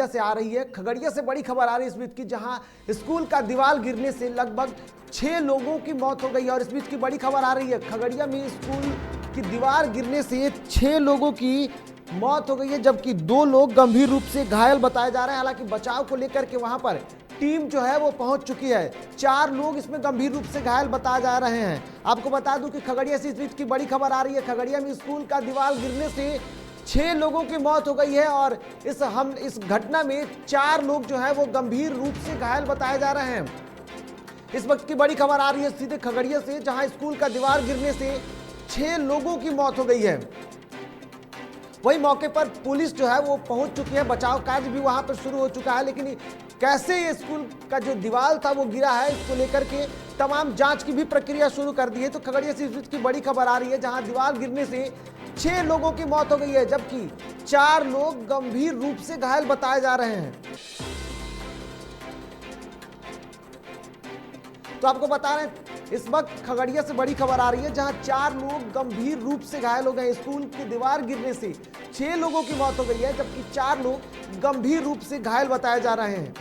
खगड़िया से आ रही है। खगड़िया से बड़ी खबर आ रही है इस बीच की, जहां स्कूल का दीवार गिरने से लगभग 6 लोगों की मौत हो गई है। और इस बीच की बड़ी खबर आ रही है, खगड़िया में स्कूल की दीवार गिरने से 6 लोगों की मौत हो गई है, जबकि 2 लोग गंभीर रूप से घायल बताए जा रहे हैं। हालांकि बचाव को लेकर के वहां पर टीम जो है वो पहुंच चुकी है। 4 लोग इसमें गंभीर रूप से घायल बताए जा रहे हैं। आपको बता दूं कि खगड़िया से इस बीच की बड़ी खबर आ रही है, खगड़िया में स्कूल का दीवार गिरने से 6 लोगों की मौत हो गई है और इस घटना में 4 लोग जो है वो गंभीर रूप से घायल बताए जा रहे हैं। इस वक्त की बड़ी खबर आ रही है सीधे खगड़िया से, जहां स्कूल का दीवार गिरने से 6 लोगों की मौत हो गई है। वही मौके पर पुलिस जो है वो पहुंच चुकी है, बचाव कार्य भी वहां पर शुरू हो चुका है। लेकिन कैसे ये स्कूल का जो दीवार था वो गिरा है, इसको लेकर के तमाम जांच की भी प्रक्रिया शुरू कर दी है। तो खगड़िया से इस की बड़ी खबर आ रही है, जहां दीवार गिरने से 6 लोगों की मौत हो गई है, जबकि 4 लोग गंभीर रूप से घायल बताए जा रहे हैं। तो आपको बता रहे हैं इस वक्त खगड़िया से बड़ी खबर आ रही है, जहां 4 लोग गंभीर रूप से घायल हो गए। स्कूल की दीवार गिरने से 6 लोगों की मौत हो गई है, जबकि 4 लोग गंभीर रूप से घायल बताए जा रहे हैं।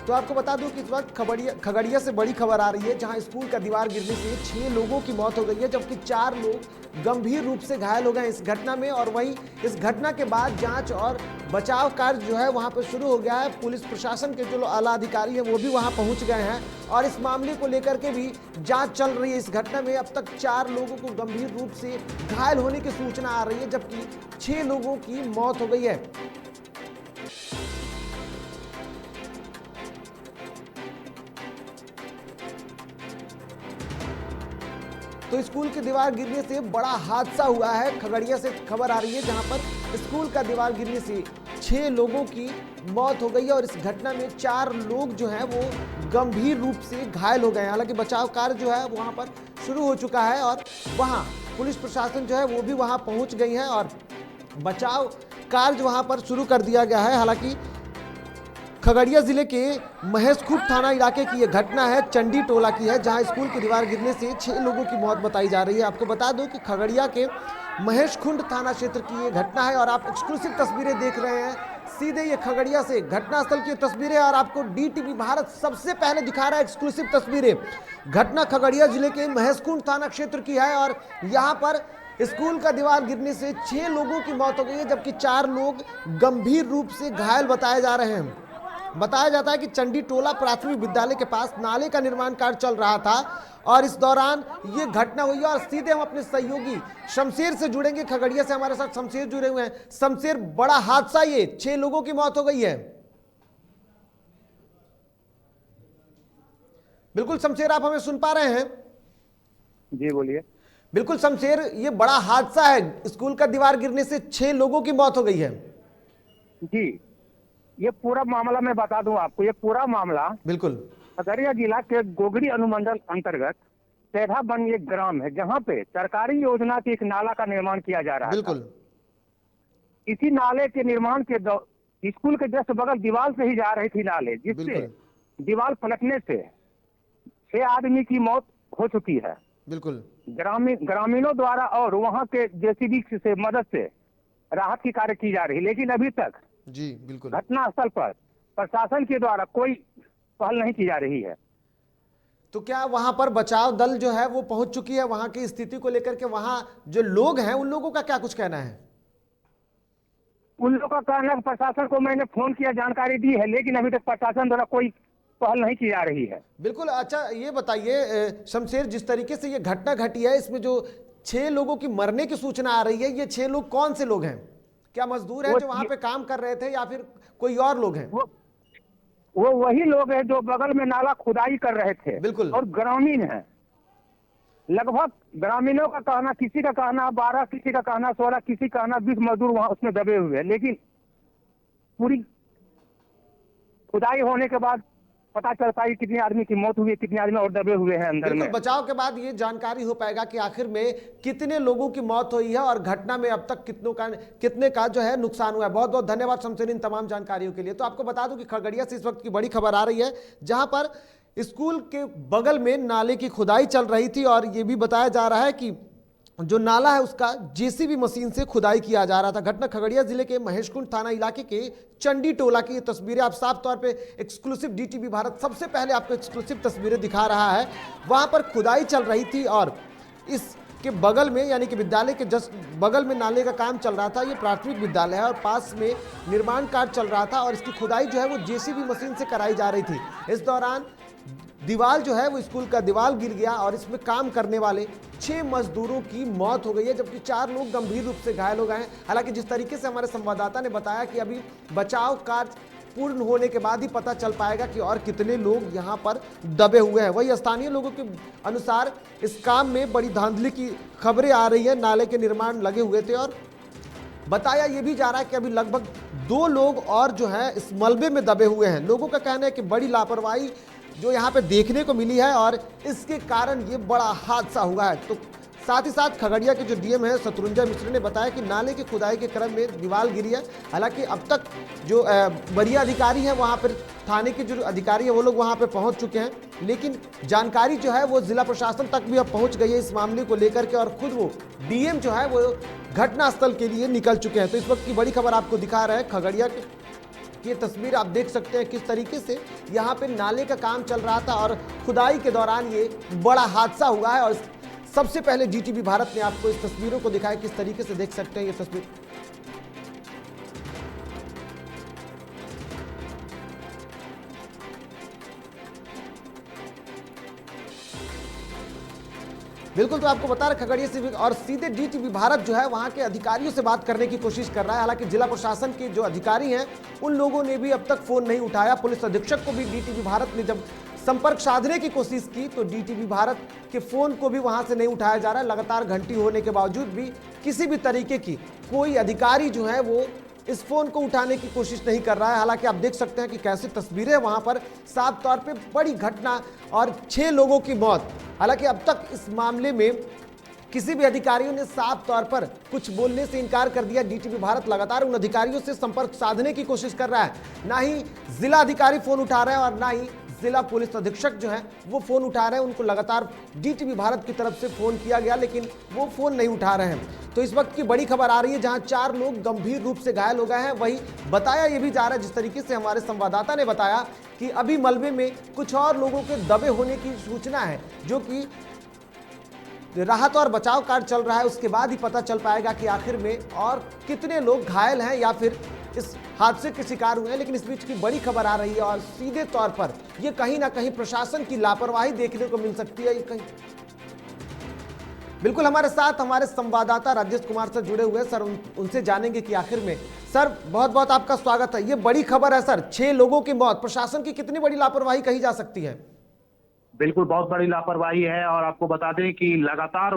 तो आपको बता दूं कि इस वक्त खगड़िया से बड़ी खबर आ रही है, जहां स्कूल का दीवार गिरने से 6 लोगों की मौत हो गई है, जबकि 4 लोग गंभीर रूप से घायल हो गए इस घटना में। और वहीं इस घटना के बाद जांच और बचाव कार्य जो है वहां पर शुरू हो गया है। पुलिस प्रशासन के जो आला अधिकारी हैं वो भी वहां पहुंच गए हैं और इस मामले को लेकर के भी जांच चल रही है। इस घटना में अब तक 4 लोगों को गंभीर रूप से घायल होने की सूचना आ रही है, जबकि 6 लोगों की मौत हो गई है। तो स्कूल की दीवार गिरने से बड़ा हादसा हुआ है। खगड़िया से खबर आ रही है, जहां पर स्कूल का दीवार गिरने से 6 लोगों की मौत हो गई है और इस घटना में 4 लोग जो हैं वो गंभीर रूप से घायल हो गए हैं। हालांकि बचाव कार्य जो है वहां पर शुरू हो चुका है और वहां पुलिस प्रशासन जो है वो भी वहां पहुंच गई है और बचाव कार्य वहां पर शुरू कर दिया गया है। हालांकि खगड़िया जिले के महेशखुंट थाना इलाके की यह घटना है, चंडी टोला की है, जहां स्कूल की दीवार गिरने से 6 लोगों की मौत बताई जा रही है। आपको बता दूं कि खगड़िया के महेशखुंट थाना क्षेत्र की ये घटना है और आप एक्सक्लूसिव तस्वीरें देख रहे हैं सीधे ये खगड़िया से घटनास्थल की तस्वीरें, और आपको डीटीवी भारत सबसे पहले दिखा रहा है एक्सक्लूसिव तस्वीरें। घटना खगड़िया जिले के महेशखुंट थाना क्षेत्र की है और यहाँ पर स्कूल का दीवार गिरने से 6 लोगों की मौत हो गई है, जबकि 4 लोग गंभीर रूप से घायल बताए जा रहे हैं। बताया जाता है कि चंडी टोला प्राथमिक विद्यालय के पास नाले का निर्माण कार्य चल रहा था और इस दौरान ये घटना हुई है। और सीधे हम अपने सहयोगी शमशेर से जुड़ेंगे, खगड़िया से हमारे साथ शमशेर जुड़े हुए हैं। शमशेर, बड़ा हादसा, ये 6 लोगों की मौत हो गई है। बिल्कुल शमशेर, आप हमें सुन पा रहे हैं? जी बोलिए। बिल्कुल शमशेर, ये बड़ा हादसा है, स्कूल का दीवार गिरने से 6 लोगों की मौत हो गई है। जी, ये पूरा मामला मैं बता दूं आपको। ये पूरा मामला बिल्कुल खगड़िया जिला के गोगरी अनुमंडल अंतर्गत सेधा बन एक ग्राम है, जहां पे सरकारी योजना के एक नाला का निर्माण किया जा रहा है। बिल्कुल इसी नाले के निर्माण के स्कूल के जस्ट बगल दीवार से ही जा रही थी नाले, जिससे दीवार पलटने से 6 आदमी की मौत हो चुकी है। बिल्कुल ग्रामीणों द्वारा और वहां के जेसीबी से मदद से राहत की कार्य की जा रही है, लेकिन अभी तक जी बिल्कुल घटना स्थल पर प्रशासन के द्वारा कोई पहल नहीं की जा रही है। तो क्या वहां पर बचाव दल जो है वो पहुंच चुकी है? वहां की स्थिति को लेकर के वहां जो लोग हैं उन लोगों का क्या कुछ कहना है? उन लोगों का कहना है, प्रशासन को मैंने फोन किया, जानकारी दी है, लेकिन अभी तक प्रशासन द्वारा कोई पहल नहीं की जा रही है। बिल्कुल। अच्छा ये बताइए शमशेर, जिस तरीके से ये घटना घटी है, इसमें जो 6 लोगों की मरने की सूचना आ रही है, ये 6 लोग कौन से लोग हैं? क्या मजदूर हैं जो वहां पे काम कर रहे थे या फिर कोई और लोग हैं? वो वही लोग हैं जो बगल में नाला खुदाई कर रहे थे। बिल्कुल। और ग्रामीण हैं, लगभग ग्रामीणों का कहना, किसी का कहना 12, किसी का कहना 16, किसी का कहना 20 मजदूर वहां उसमें दबे हुए हैं। लेकिन पूरी खुदाई होने के बाद पता चल पाएगी कितने आदमी की मौत हुई है, कितने आदमी और दबे हुए हैं अंदर बिल्कुल, में। बचाव के बाद ये जानकारी हो पाएगा कि आखिर में कितने लोगों की मौत हुई है और घटना में अब तक कितने का जो है नुकसान हुआ है। बहुत बहुत धन्यवाद शमशेर इन तमाम जानकारियों के लिए। तो आपको बता दूं कि खगड़िया से इस वक्त की बड़ी खबर आ रही है, जहां पर स्कूल के बगल में नाले की खुदाई चल रही थी और ये भी बताया जा रहा है कि जो नाला है उसका जेसीबी मशीन से खुदाई किया जा रहा था। घटना खगड़िया जिले के महेशकुंड थाना इलाके के चंडी टोला की ये तस्वीरें आप साफ तौर पे एक्सक्लूसिव डीटीवी भारत सबसे पहले आपको एक्सक्लूसिव तस्वीरें दिखा रहा है। वहां पर खुदाई चल रही थी और इसके बगल में यानी कि विद्यालय के जस्ट बगल में नाले का काम चल रहा था। ये प्राथमिक विद्यालय है और पास में निर्माण कार्य चल रहा था और इसकी खुदाई जो है वो जेसीबी मशीन से कराई जा रही थी। इस दौरान दीवार जो है वो स्कूल का दीवार गिर गया और इसमें काम करने वाले 6 मजदूरों की मौत हो गई है, जबकि 4 लोग गंभीर रूप से घायल हो गए हैं। हालांकि जिस तरीके से हमारे संवाददाता ने बताया कि अभी बचाव कार्य पूर्ण होने के बाद ही पता चल पाएगा कि और कितने लोग यहां पर दबे हुए हैं। वही स्थानीय लोगों के अनुसार इस काम में बड़ी धांधली की खबरें आ रही है। नाले के निर्माण लगे हुए थे और बताया यह भी जा रहा है कि अभी लगभग 2 लोग और जो है इस मलबे में दबे हुए हैं। लोगों का कहना है कि बड़ी लापरवाही जो यहाँ पे देखने को मिली है और इसके कारण ये बड़ा हादसा हुआ है। तो साथ ही साथ खगड़िया के जो डीएम है शत्रुंजय मिश्र ने बताया कि नाले की खुदाई के क्रम में दीवार गिरी है। हालांकि अब तक जो वरीय अधिकारी हैं वहाँ पर थाने के जो अधिकारी हैं वो लोग वहाँ पर पहुँच चुके हैं, लेकिन जानकारी जो है वो जिला प्रशासन तक भी अब पहुँच गई है इस मामले को लेकर के और खुद वो डीएम जो है वो घटनास्थल के लिए निकल चुके हैं। तो इस वक्त की बड़ी खबर आपको दिखा रहे हैं खगड़िया के ये तस्वीर आप देख सकते हैं किस तरीके से यहाँ पे नाले का काम चल रहा था और खुदाई के दौरान ये बड़ा हादसा हुआ है। और सबसे पहले डीटीवी भारत ने आपको इस तस्वीरों को दिखाया, किस तरीके से देख सकते हैं ये तस्वीर। बिल्कुल, तो आपको बता रहे खगड़िया से और सीधे डीटीवी भारत जो है वहां के अधिकारियों से बात करने की कोशिश कर रहा है। हालांकि जिला प्रशासन के जो अधिकारी हैं उन लोगों ने भी अब तक फोन नहीं उठाया। पुलिस अधीक्षक को भी डीटीवी भारत ने जब संपर्क साधने की कोशिश की तो डीटीवी भारत के फोन को भी वहां से नहीं उठाया जा रहा है। लगातार घंटी होने के बावजूद भी किसी भी तरीके की कोई अधिकारी जो है वो इस फोन को उठाने की कोशिश नहीं कर रहा है। हालांकि आप देख सकते हैं कि कैसी तस्वीरें वहां पर साफ तौर पे बड़ी घटना और 6 लोगों की मौत। हालांकि अब तक इस मामले में किसी भी अधिकारियों ने साफ तौर पर कुछ बोलने से इनकार कर दिया। डीटीवी भारत लगातार उन अधिकारियों से संपर्क साधने की कोशिश कर रहा है, ना ही जिला अधिकारी फोन उठा रहे हैं और ना ही जिला पुलिस अधीक्षक जो है वो फोन उठा रहे हैं। उनको लगातार डीटीवी भारत की तरफ से फोन किया गया लेकिन वो फोन नहीं उठा रहे हैं। तो इस वक्त की बड़ी खबर आ रही है जहां 4 लोग गंभीर रूप से घायल हो गए हैं। वही बताया ये भी जा रहा है जिस तरीके से हमारे संवाददाता ने बताया कि अभी मलबे में कुछ और लोगों के दबे होने की सूचना है, जो कि राहत और बचाव कार्य चल रहा है। उसके बाद ही पता चल पाएगा कि आखिर में और कितने लोग घायल हैं या फिर इस हादसे के शिकार हुए हैं। लेकिन इस बीच की बड़ी खबर आ रही है और सीधे तौर पर यह कहीं ना कहीं प्रशासन की लापरवाही देखने को मिल सकती है। कहीं बिल्कुल हमारे साथ हमारे संवाददाता राजेश कुमार से जुड़े हुए सर, उनसे जानेंगे कि आखिर में सर बहुत बहुत आपका स्वागत है। ये बड़ी खबर है सर, 6 लोगों की मौत, प्रशासन की कितनी बड़ी लापरवाही कही जा सकती है? बिल्कुल बहुत बड़ी लापरवाही है और आपको बता दें कि लगातार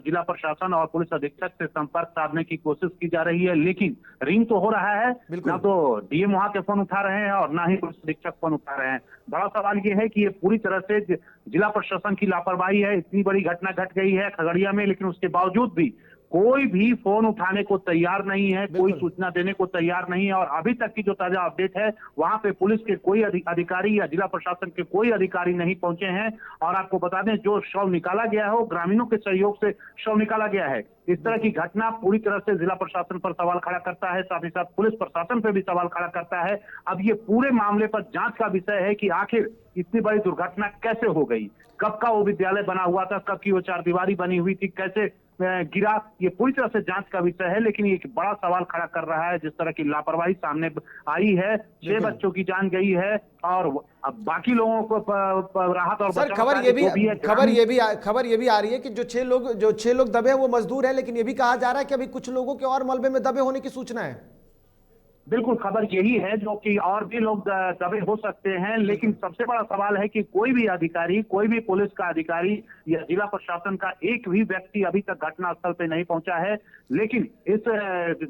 जिला प्रशासन और पुलिस अधीक्षक से संपर्क साधने की कोशिश की जा रही है, लेकिन रिंग तो हो रहा है, ना तो डीएम वहां के फोन उठा रहे हैं और ना ही पुलिस अधीक्षक फोन उठा रहे हैं। बड़ा सवाल ये है कि ये पूरी तरह से जिला प्रशासन की लापरवाही है। इतनी बड़ी घटना घट गई है खगड़िया में, लेकिन उसके बावजूद भी कोई भी फोन उठाने को तैयार नहीं है, कोई सूचना देने को तैयार नहीं है। और अभी तक की जो ताजा अपडेट है वहां पे पुलिस के कोई अधिकारी या जिला प्रशासन के कोई अधिकारी नहीं पहुंचे हैं। और आपको बता दें जो शव निकाला गया है वो ग्रामीणों के सहयोग से शव निकाला गया है। इस तरह की घटना पूरी तरह से जिला प्रशासन पर सवाल खड़ा करता है, साथ ही साथ पुलिस प्रशासन पर भी सवाल खड़ा करता है। अब ये पूरे मामले पर जांच का विषय है कि आखिर इतनी बड़ी दुर्घटना कैसे हो गई, कब का वो विद्यालय बना हुआ था, कब की वो चारदीवारी बनी हुई थी, कैसे गिरा, ये पूरी तरह से जांच का विषय है। लेकिन ये एक बड़ा सवाल खड़ा कर रहा है जिस तरह की लापरवाही सामने आई है। 6 बच्चों की जान गई है और अब बाकी लोगों को राहत और सर खबर ये भी आ रही है कि जो 6 लोग दबे हैं वो मजदूर है, लेकिन ये भी कहा जा रहा है कि अभी कुछ लोगों के और मलबे में दबे होने की सूचना है। बिल्कुल, खबर यही है जो कि और भी लोग दबे हो सकते हैं, लेकिन सबसे बड़ा सवाल है कि कोई भी अधिकारी, कोई भी पुलिस का अधिकारी या जिला प्रशासन का एक भी व्यक्ति अभी तक घटनास्थल पे नहीं पहुंचा है। लेकिन इस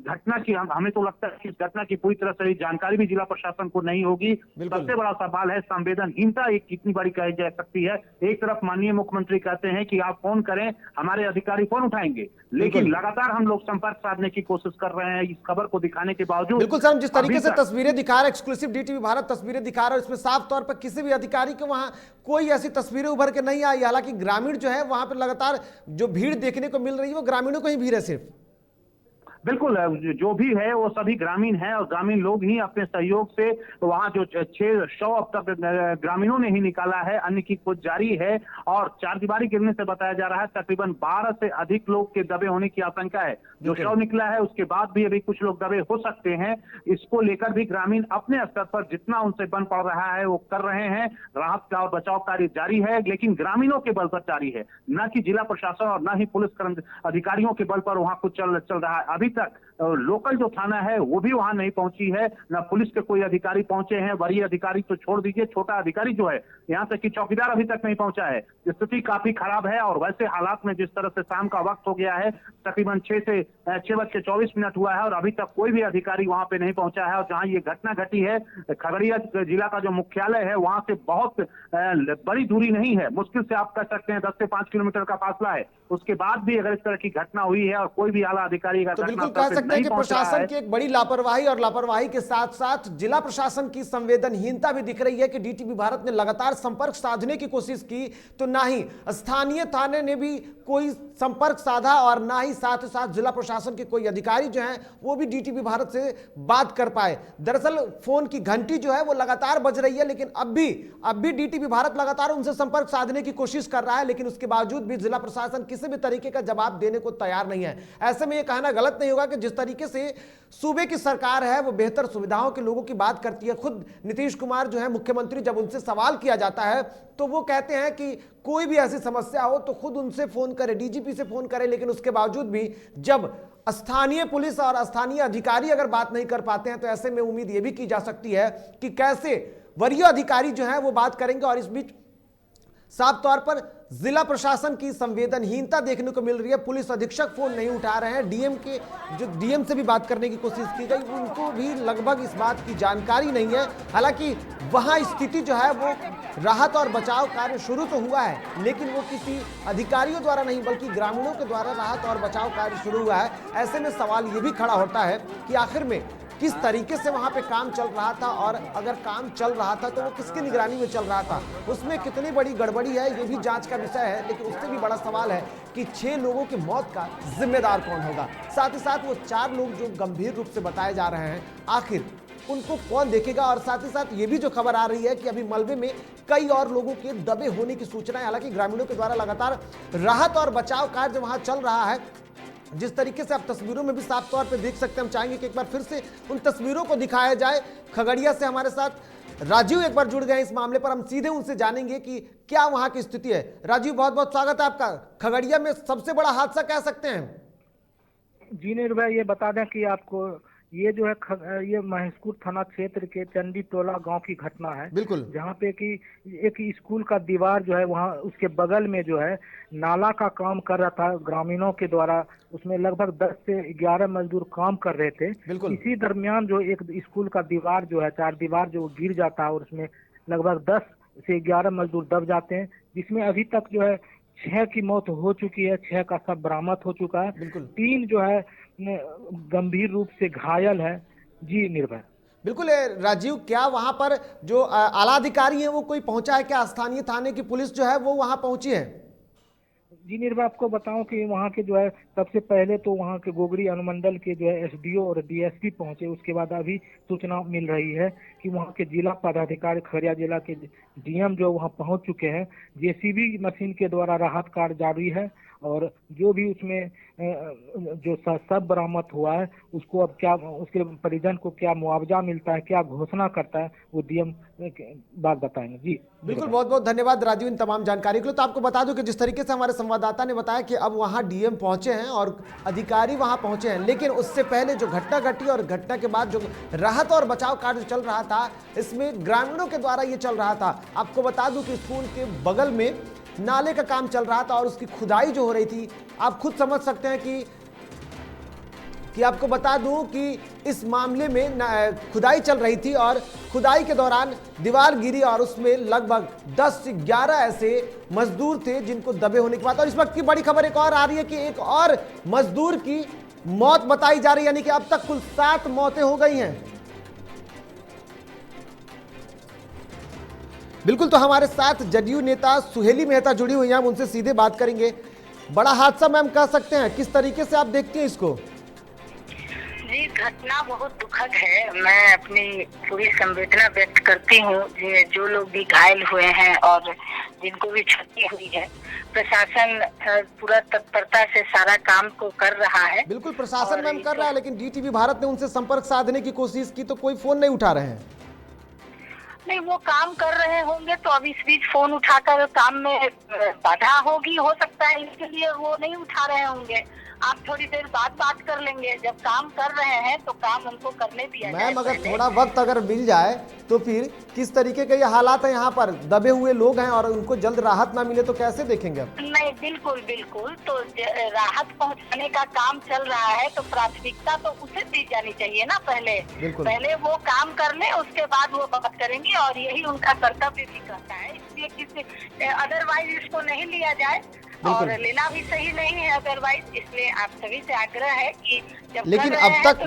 घटना की हमें तो लगता है कि इस घटना की पूरी तरह से जानकारी भी जिला प्रशासन को नहीं होगी। सबसे बड़ा सवाल है संवेदनहीनता एक कितनी बड़ी कही जा सकती है। एक तरफ माननीय मुख्यमंत्री कहते हैं कि आप फोन करें, हमारे अधिकारी फोन उठाएंगे, लेकिन लगातार हम लोग संपर्क साधने की कोशिश कर रहे हैं इस खबर को दिखाने के बावजूद। बिल्कुल सर, हम जिस तरीके से तस्वीरें दिखा रहे हैं, एक्सक्लूसिव डीटीवी भारत तस्वीरें दिखा रहा है, इसमें साफ तौर पर किसी भी अधिकारी के वहां कोई ऐसी तस्वीरें उभर के नहीं आई। हालांकि ग्रामीण जो है वहां पर लगातार जो भीड़ देखने को मिल रही है वो ग्रामीणों को ही भीड़ है सिर्फ। बिल्कुल, जो भी है वो सभी ग्रामीण हैं और ग्रामीण लोग ही अपने सहयोग से वहां जो 6 शव अब तक ग्रामीणों ने ही निकाला है, अन्य की खोज जारी है। और चारदीवारी गिरने से बताया जा रहा है तकरीबन 12 से अधिक लोग के दबे होने की आशंका है। जो शव निकला है उसके बाद भी अभी कुछ लोग दबे हो सकते हैं। इसको लेकर भी ग्रामीण अपने स्तर पर जितना उनसे बन पड़ रहा है वो कर रहे हैं। राहत और बचाव कार्य जारी है, लेकिन ग्रामीणों के बल पर जारी है, न कि जिला प्रशासन और न ही पुलिस अधिकारियों के बल पर वहां कुछ चल रहा है। अभी तक लोकल जो थाना है वो भी वहां नहीं पहुंची है, न पुलिस के कोई अधिकारी पहुंचे हैं। वरीय अधिकारी तो छोड़ दीजिए, छोटा अधिकारी जो है, यहाँ तक कि चौकीदार अभी तक नहीं पहुंचा है। स्थिति काफी खराब है और वैसे हालात में जिस तरह से शाम का वक्त हो गया है, तकरीबन 6:24 हुआ है और अभी तक कोई भी अधिकारी वहां पे नहीं पहुंचा है। और जहां ये घटना घटी है, खगड़िया जिला का जो मुख्यालय है वहां से बहुत बड़ी दूरी नहीं है, मुश्किल से आप कह सकते हैं 10 से 5 किलोमीटर का फासला है। उसके बाद भी अगर इस तरह की घटना हुई है और कोई भी आला अधिकारी का तो बिल्कुल कह सकते हैं कि प्रशासन की एक बड़ी लापरवाही और लापरवाही के साथ साथ जिला प्रशासन की संवेदनहीनता भी दिख रही है कि डीटीवी भारत ने लगातार संपर्क साधने की कोशिश की तो ना ही स्थानीय थाने ने भी कोई संपर्क साधा और ना ही साथ जिला प्रशासन के कोई अधिकारी जो हैं वो भी डीटीवी भारत से बात कर पाए। दरअसल फोन की घंटी जो है वो लगातार बज रही है, लेकिन अब भी डीटीवी भारत लगातार उनसे संपर्क साधने की कोशिश कर रहा है, लेकिन उसके बावजूद भी जिला प्रशासन किसी भी तरीके का जवाब देने को तैयार नहीं है। ऐसे में यह कहना गलत नहीं होगा कि जिस तरीके से सूबे की सरकार है वो बेहतर सुविधाओं के लोगों की बात करती है। खुद नीतीश कुमार जो है मुख्यमंत्री, जब उनसे सवाल किया जाता है तो वो कहते हैं कि कोई भी ऐसी समस्या हो तो खुद उनसे फोन करे, डीजीपी से फोन करे, लेकिन उसके बावजूद भी जब स्थानीय पुलिस और स्थानीय अधिकारी अगर बात नहीं कर पाते हैं तो ऐसे में उम्मीद यह भी की जा सकती है कि कैसे वरीय अधिकारी जो है वो बात करेंगे। और इस बीच साफ तौर पर जिला प्रशासन की संवेदनहीनता देखने को मिल रही है। पुलिस अधीक्षक फोन नहीं उठा रहे हैं, डीएम से भी बात करने की कोशिश की गई, उनको भी लगभग इस बात की जानकारी नहीं है। हालांकि वहां स्थिति जो है वो राहत और बचाव कार्य शुरू तो हुआ है, लेकिन वो किसी अधिकारियों द्वारा नहीं बल्कि ग्रामीणों के द्वारा राहत और बचाव कार्य शुरू हुआ है। ऐसे में सवाल ये भी खड़ा होता है कि आखिर में किस तरीके से वहां पे काम चल रहा था, और अगर काम चल रहा था तो वो किसकी निगरानी में चल रहा था, उसमें कितनी बड़ी गड़बड़ी है ये भी जांच का विषय है। लेकिन उससे भी बड़ा सवाल है कि 6 लोगों की मौत का जिम्मेदार कौन होगा। साथ ही साथ वो 4 लोग जो गंभीर रूप से बताए जा रहे हैं, आखिर उनको कौन देखेगा। और साथ ही साथ ये भी जो खबर आ रही है कि अभी मलबे में कई और लोगों के दबे होने की सूचना है। हालांकि ग्रामीणों के द्वारा लगातार राहत और बचाव कार्य वहां चल रहा है, जिस तरीके से आप तस्वीरों में भी साफ तौर पे देख सकते हैं। हम चाहेंगे कि एक बार फिर से उन तस्वीरों को दिखाया जाए। खगड़िया से हमारे साथ राजीव एक बार जुड़ गए इस मामले पर, हम सीधे उनसे जानेंगे कि क्या वहां की स्थिति है। राजीव, बहुत बहुत स्वागत है आपका। खगड़िया में सबसे बड़ा हादसा कह सकते हैं। जी निर्भय, ये बता दें कि आपको ये जो है ये महेशपुर थाना क्षेत्र के चंडी टोला गांव की घटना है। बिल्कुल, जहां पे कि एक स्कूल का दीवार जो है वहां उसके बगल में जो है नाला का काम कर रहा था ग्रामीणों के द्वारा। उसमें लगभग 10 से 11 मजदूर काम कर रहे थे। इसी दरमियान जो एक स्कूल का दीवार जो है, चार दीवार जो गिर जाता है और उसमें लगभग 10 से 11 मजदूर दब जाते हैं, जिसमें अभी तक जो है 6 की मौत हो चुकी है, 6 का शव बरामद हो चुका है। 3 जो है गंभीर रूप से घायल है। जी निर्भय। बिल्कुल राजीव, क्या वहां पर जो आला अधिकारी है वो कोई पहुंचा है? क्या स्थानीय थाने की पुलिस जो है वो वहां पहुंची है? जी निर्भय, आपको बताऊं कि वहाँ के जो है सबसे पहले तो वहाँ के गोगरी अनुमंडल के जो है एसडीओ और डीएसपी पहुंचे। उसके बाद अभी सूचना मिल रही है कि वहाँ के जिला पदाधिकारी खगड़िया जिला के डीएम जो वहाँ पहुंच चुके हैं। जेसीबी मशीन के द्वारा राहत कार्य जारी है और जो भी उसमें जो सब बरामद हुआ है उसको अब क्या, उसके परिजन को क्या मुआवजा मिलता है, क्या घोषणा करता है, वो डीएम बात बताएंगे। जी बिल्कुल, बहुत बहुत धन्यवाद राजीव इन तमाम जानकारी के लिए। तो आपको बता दूं कि जिस तरीके से हमारे संवाददाता ने बताया कि अब वहां डीएम पहुंचे हैं और अधिकारी वहां पहुंचे हैं, लेकिन उससे पहले जो घटना घटी और घटना के बाद जो राहत और बचाव कार्य चल रहा था, इसमें ग्रामीणों के द्वारा ये चल रहा था। आपको बता दूं कि स्कूल के बगल में नाले का काम चल रहा था और उसकी खुदाई जो हो रही थी, आप खुद समझ सकते हैं कि आपको बता दूं कि इस मामले में खुदाई चल रही थी और खुदाई के दौरान दीवार गिरी और उसमें लगभग 10 से 11 ऐसे मजदूर थे जिनको दबे होने के बाद। और इस वक्त की बड़ी खबर एक और आ रही है कि एक और मजदूर की मौत बताई जा रही है, यानी कि अब तक कुल 7 मौतें हो गई हैं। बिल्कुल, तो हमारे साथ जदयू नेता सुहेली मेहता जुड़ी हुई हैं, हम उनसे सीधे बात करेंगे। बड़ा हादसा मैम कह सकते हैं, किस तरीके से आप देखती हैं इसको? जी, घटना बहुत दुखद है। मैं अपनी पूरी संवेदना व्यक्त करती हूँ जो लोग भी घायल हुए हैं और जिनको भी क्षति हुई है। प्रशासन पूरा तत्परता से सारा काम को कर रहा है। बिल्कुल, प्रशासन मैम कर रहा है, लेकिन डीटीवी भारत ने उनसे संपर्क साधने की कोशिश की तो कोई फोन नहीं उठा रहे हैं। नहीं, वो काम कर रहे होंगे तो अब इस बीच फोन उठाकर काम में बाधा होगी, हो सकता है इसके लिए वो नहीं उठा रहे होंगे। आप थोड़ी देर बाद बात कर लेंगे। जब काम कर रहे हैं तो काम उनको करने दिया जाए। मैम, अगर थोड़ा वक्त अगर मिल जाए तो फिर किस तरीके के ये हालात है, यहाँ पर दबे हुए लोग हैं और उनको जल्द राहत ना मिले तो कैसे देखेंगे? नहीं, बिल्कुल बिल्कुल, तो राहत पहुंचाने का काम चल रहा है तो प्राथमिकता तो उसे दी जानी चाहिए ना। पहले वो काम कर ले, उसके बाद वो बात करेंगे और यही उनका कर्तव्य भी कहता है। इसलिए किसी अदरवाइज इसको नहीं लिया जाए और लेना भी सही नहीं है अदरवाइज। इसलिए आप सभी से आग्रह है कि जब लेकिन अब तक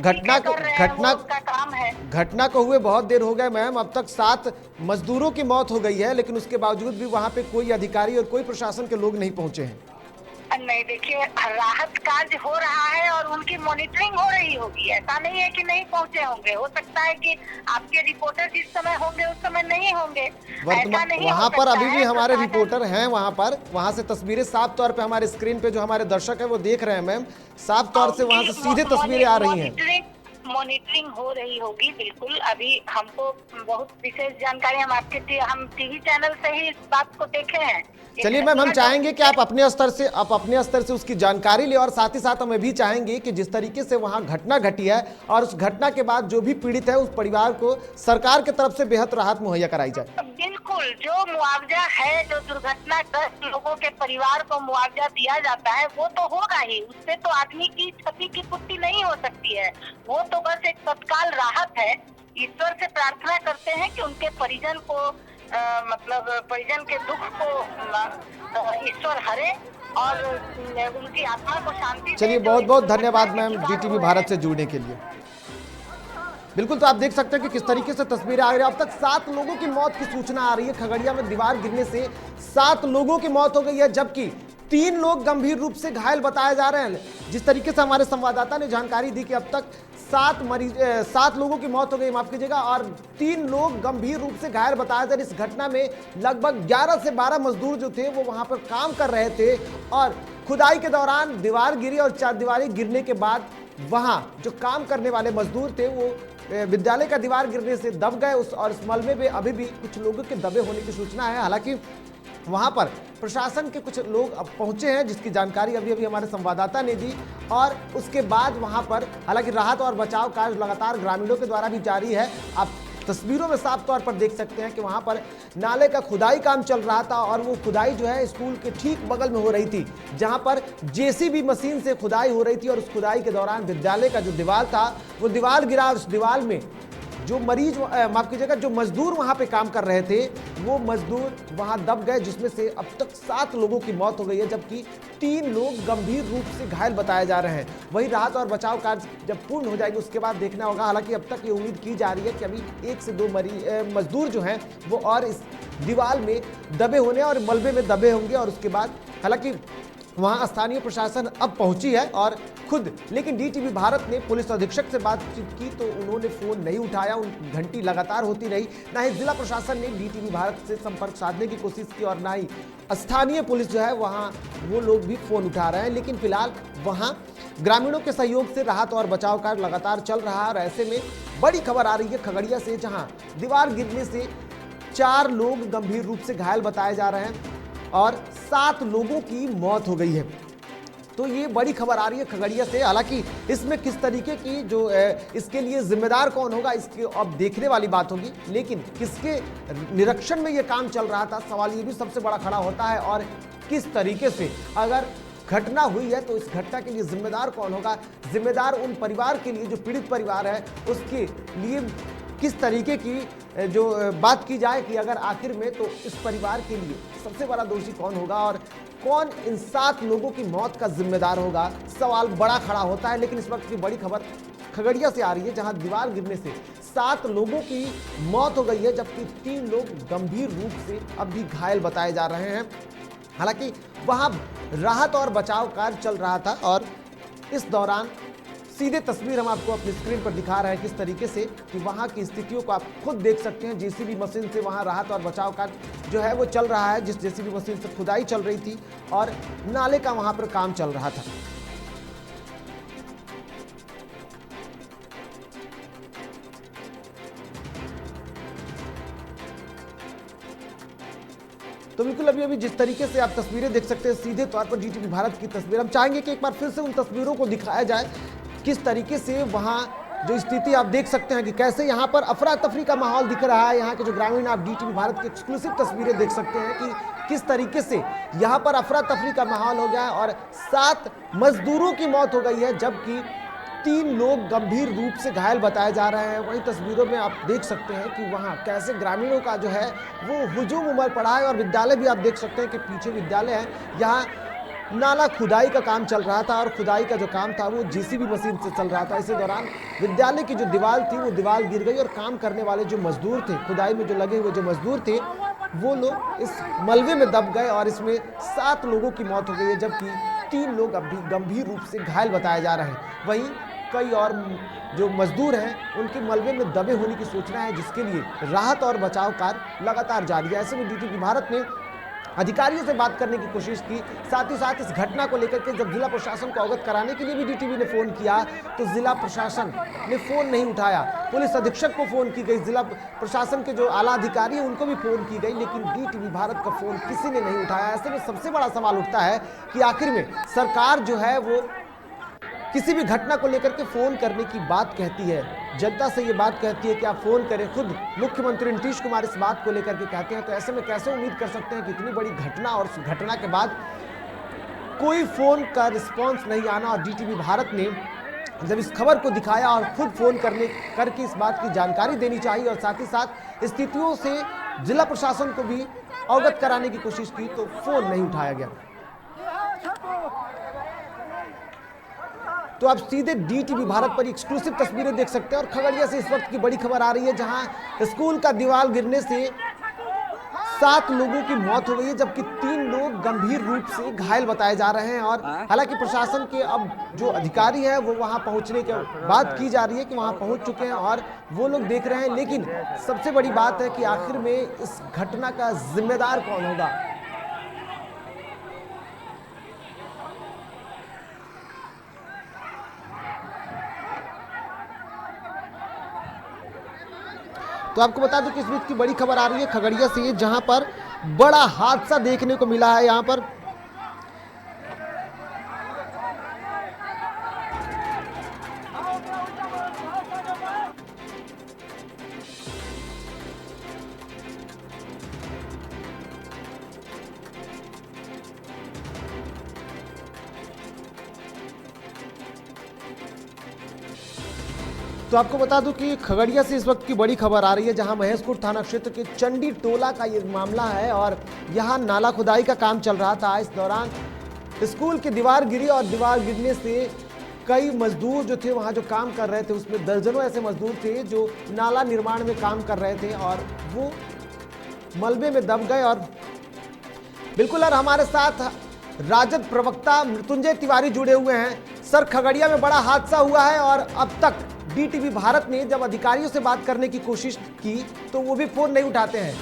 घटना को हुए बहुत देर हो गए मैम, अब तक 7 मजदूरों की मौत हो गई है, लेकिन उसके बावजूद भी वहाँ पे कोई अधिकारी और कोई प्रशासन के लोग नहीं पहुंचे हैं। नहीं, देखिए, राहत कार्य हो रहा है और उनकी मॉनिटरिंग हो रही होगी। ऐसा नहीं है कि नहीं पहुंचे होंगे। हो सकता है कि आपके रिपोर्टर जिस समय होंगे उस समय नहीं होंगे, ऐसा नहीं। वहाँ पर अभी भी हमारे रिपोर्टर हैं, वहाँ से तस्वीरें साफ तौर पे हमारे स्क्रीन पे जो हमारे दर्शक है वो देख रहे हैं मैम, साफ तौर से वहाँ से सीधे तस्वीरें आ रही हैं। मॉनिटरिंग हो रही होगी, बिल्कुल। अभी हमको बहुत विशेष जानकारी हम टीवी चैनल से ही इस बात को देखे हैं। चलिए मैम, हम चाहेंगे कि आप अपने स्तर से उसकी जानकारी ले और साथ ही साथ हमें भी चाहेंगे कि जिस तरीके से वहां घटना घटी है और उस घटना के बाद जो भी पीड़ित है उस परिवार को सरकार की तरफ से बेहद राहत मुहैया कराई जाए। बिल्कुल, जो मुआवजा है, जो दुर्घटनाग्रस्त लोगों के परिवार को मुआवजा दिया जाता है वो तो होगा ही। उससे तो आदमी की क्षति की पूर्ति नहीं हो सकती है। वो तो बस एक तत्काल राहत है। ईश्वर से प्रार्थना करते हैं कि उनके परिजन को परिजन के दुख को ईश्वर हरे और उनकी आत्मा को शांति। चलिए, बहुत बहुत धन्यवाद मैम डीटीवी भारत से जुड़ने के लिए। बिल्कुल, तो आप देख सकते हैं कि किस तरीके से तस्वीरें आ रही है। अब तक 7 लोगों की मौत की सूचना आ रही है। खगड़िया में दीवार गिरने से 7 लोगों की मौत हो गई है, जबकि 3 लोग गंभीर रूप से घायल बताए जा रहे हैं। जिस तरीके से हमारे संवाददाता ने जानकारी दी कि अब तक 7 लोगों की मौत हो गई, माफ कीजिएगा, और 3 लोग गंभीर रूप से घायल बताए जा रहे। इस घटना में लगभग 11 से 12 मजदूर जो थे वो वहां पर काम कर रहे थे और खुदाई के दौरान दीवार गिरी और चारदीवारी गिरने के बाद वहां जो काम करने वाले मजदूर थे वो विद्यालय का दीवार गिरने से दब गए। और इस मलबे में अभी भी कुछ लोगों के दबे होने की सूचना है। हालांकि वहां पर प्रशासन के कुछ लोग अब पहुंचे हैं, जिसकी जानकारी अभी अभी हमारे संवाददाता ने दी। और उसके बाद वहां पर हालांकि राहत और बचाव कार्य लगातार ग्रामीणों के द्वारा भी जारी है। आप तस्वीरों में साफ तौर पर देख सकते हैं कि वहां पर नाले का खुदाई काम चल रहा था और वो खुदाई जो है स्कूल के ठीक बगल में हो रही थी, जहां पर जेसीबी मशीन से खुदाई हो रही थी। और उस खुदाई के दौरान विद्यालय का जो दीवार था वो दीवार गिरा। उस दीवार में जो जो मजदूर वहां पे काम कर रहे थे वो मजदूर वहां दब गए, जिसमें से अब तक 7 लोगों की मौत हो गई है, जबकि 3 लोग गंभीर रूप से घायल बताए जा रहे हैं। वही राहत और बचाव कार्य जब पूर्ण हो जाएगी उसके बाद देखना होगा। हालांकि अब तक ये उम्मीद की जा रही है कि अभी 1 से 2 मजदूर जो हैं वो और इस दीवार में दबे होने और मलबे में दबे होंगे। और उसके बाद हालांकि वहां स्थानीय प्रशासन अब पहुंची है और खुद, लेकिन डीटीवी भारत ने पुलिस अधीक्षक से बातचीत की तो उन्होंने फोन नहीं उठाया, घंटी लगातार होती रही। ना ही जिला प्रशासन ने डीटीवी भारत से संपर्क साधने की कोशिश की और ना ही स्थानीय पुलिस जो है वहां वो लोग भी फोन उठा रहे हैं। लेकिन फिलहाल वहां ग्रामीणों के सहयोग से राहत और बचाव कार्य लगातार चल रहा है और ऐसे में बड़ी खबर आ रही है खगड़िया से, जहां दीवार गिरने से 4 लोग गंभीर रूप से घायल बताए जा रहे हैं और 7 लोगों की मौत हो गई है। तो ये बड़ी खबर आ रही है खगड़िया से। हालांकि इसमें किस तरीके की जो इसके लिए जिम्मेदार कौन होगा इसके अब देखने वाली बात होगी, लेकिन किसके निरीक्षण में ये काम चल रहा था, सवाल ये भी सबसे बड़ा खड़ा होता है। और किस तरीके से अगर घटना हुई है तो इस घटना के लिए जिम्मेदार कौन होगा, जिम्मेदार उन परिवार के लिए जो पीड़ित परिवार है उसके लिए किस तरीके की जो बात की जाए कि अगर आखिर में तो इस परिवार के लिए सबसे बड़ा दोषी कौन होगा और कौन इन 7 लोगों की मौत का जिम्मेदार होगा, सवाल बड़ा खड़ा होता है। लेकिन इस वक्त की बड़ी खबर खगड़िया से आ रही है, जहां दीवार गिरने से 7 लोगों की मौत हो गई है, जबकि 3 लोग गंभीर रूप से अब भी घायल बताए जा रहे हैं। हालांकि वहां राहत और बचाव कार्य चल रहा था और इस दौरान सीधे तस्वीर हम आपको अपनी स्क्रीन पर दिखा रहे हैं किस तरीके से कि वहां की स्थितियों को आप खुद देख सकते हैं। जेसीबी मशीन से वहां राहत और बचाव कार्य जो है वो चल रहा है, जिस जेसीबी मशीन से खुदाई चल रही थी और नाले का वहां पर काम चल रहा था। तो बिल्कुल अभी जिस तरीके से आप तस्वीरें देख सकते हैं सीधे तौर पर डीटीवी भारत की तस्वीर, हम चाहेंगे कि एक बार फिर से उन तस्वीरों को दिखाया जाए किस तरीके से वहां जो स्थिति आप देख सकते हैं कि कैसे यहां पर अफरा तफरी का माहौल दिख रहा है। यहां के जो ग्रामीण, आप डीटीवी भारत की एक्सक्लूसिव तस्वीरें देख सकते हैं कि किस तरीके से यहां पर अफरा तफरी का माहौल हो गया है और 7 मजदूरों की मौत हो गई है, जबकि 3 लोग गंभीर रूप से घायल बताए जा रहे हैं। वहीं तस्वीरों में आप देख सकते हैं कि वहां कैसे ग्रामीणों का जो है वो हुजूम उमड़ पड़ा है और विद्यालय भी आप देख सकते हैं कि पीछे विद्यालय है, यहाँ नाला खुदाई का काम चल रहा था और खुदाई का जो काम था वो जेसीबी मशीन से चल रहा था। इसी दौरान विद्यालय की जो दीवार थी वो दीवार गिर गई और काम करने वाले जो मजदूर थे, खुदाई में जो लगे हुए जो मजदूर थे, वो लोग इस मलबे में दब गए और इसमें 7 लोगों की मौत हो गई है, जबकि 3 लोग अभी गंभीर रूप से घायल बताए जा रहे हैं। वहीं कई और जो मजदूर हैं उनके मलबे में दबे होने की सूचना है, जिसके लिए राहत और बचाव कार्य लगातार जारी है। ऐसे में डीटीवी भारत ने अधिकारियों से बात करने की कोशिश की, साथ ही साथ इस घटना को लेकर के जब जिला प्रशासन को अवगत कराने के लिए भी डीटीवी ने फोन किया तो जिला प्रशासन ने फोन नहीं उठाया। पुलिस अधीक्षक को फोन की गई, जिला प्रशासन के जो आला अधिकारी हैं उनको भी फोन की गई, लेकिन डीटीवी भारत का फोन किसी ने नहीं उठाया। ऐसे में सबसे बड़ा सवाल उठता है कि आखिर में सरकार जो है वो किसी भी घटना को लेकर के फोन करने की बात कहती है, जनता से ये बात कहती है कि आप फोन करें। खुद मुख्यमंत्री नीतीश कुमार इस बात को लेकर के कहते हैं, तो ऐसे में कैसे उम्मीद कर सकते हैं कि इतनी बड़ी घटना और उस घटना के बाद कोई फोन का रिस्पांस नहीं आना। और डीटीवी भारत ने जब इस खबर को दिखाया और खुद फोन करके इस बात की जानकारी देनी चाहिए और साथ ही साथ स्थितियों से जिला प्रशासन को भी अवगत कराने की कोशिश की तो फोन नहीं उठाया गया। तो आप सीधे डीटीवी भारत पर एक्सक्लूसिव तस्वीरें देख सकते हैं और खगड़िया से इस वक्त की बड़ी खबर आ रही है, जहां स्कूल का दीवार गिरने से 7 लोगों की मौत हो गई है, जबकि 3 लोग गंभीर रूप से घायल बताए जा रहे हैं। और हालांकि प्रशासन के अब जो अधिकारी हैं वो वहां पहुंचने के बात की जा रही है कि वहां पहुंच चुके हैं और वो लोग देख रहे हैं, लेकिन सबसे बड़ी बात है कि आखिर में इस घटना का जिम्मेदार कौन होगा। तो आपको बता दूं कि इस बीच की बड़ी खबर आ रही है खगड़िया से, जहां पर बड़ा हादसा देखने को मिला है। यहां पर तो आपको बता दूं कि खगड़िया से इस वक्त की बड़ी खबर आ रही है, जहां महेशपुर थाना क्षेत्र के चंडी टोला का ये मामला है और यहां नाला खुदाई का काम चल रहा था। इस दौरान स्कूल की दीवार गिरी और दीवार गिरने से कई मजदूर जो थे वहां जो काम कर रहे थे, उसमें दर्जनों ऐसे मजदूर थे जो नाला निर्माण में काम कर रहे थे और वो मलबे में दब गए। और बिल्कुल और हमारे साथ राजद प्रवक्ता मृत्युंजय तिवारी जुड़े हुए हैं। सर, खगड़िया में बड़ा हादसा हुआ है और अब तक डीटीवी भारत ने जब अधिकारियों से बात करने की कोशिश की तो वो भी फोन नहीं उठाते हैं।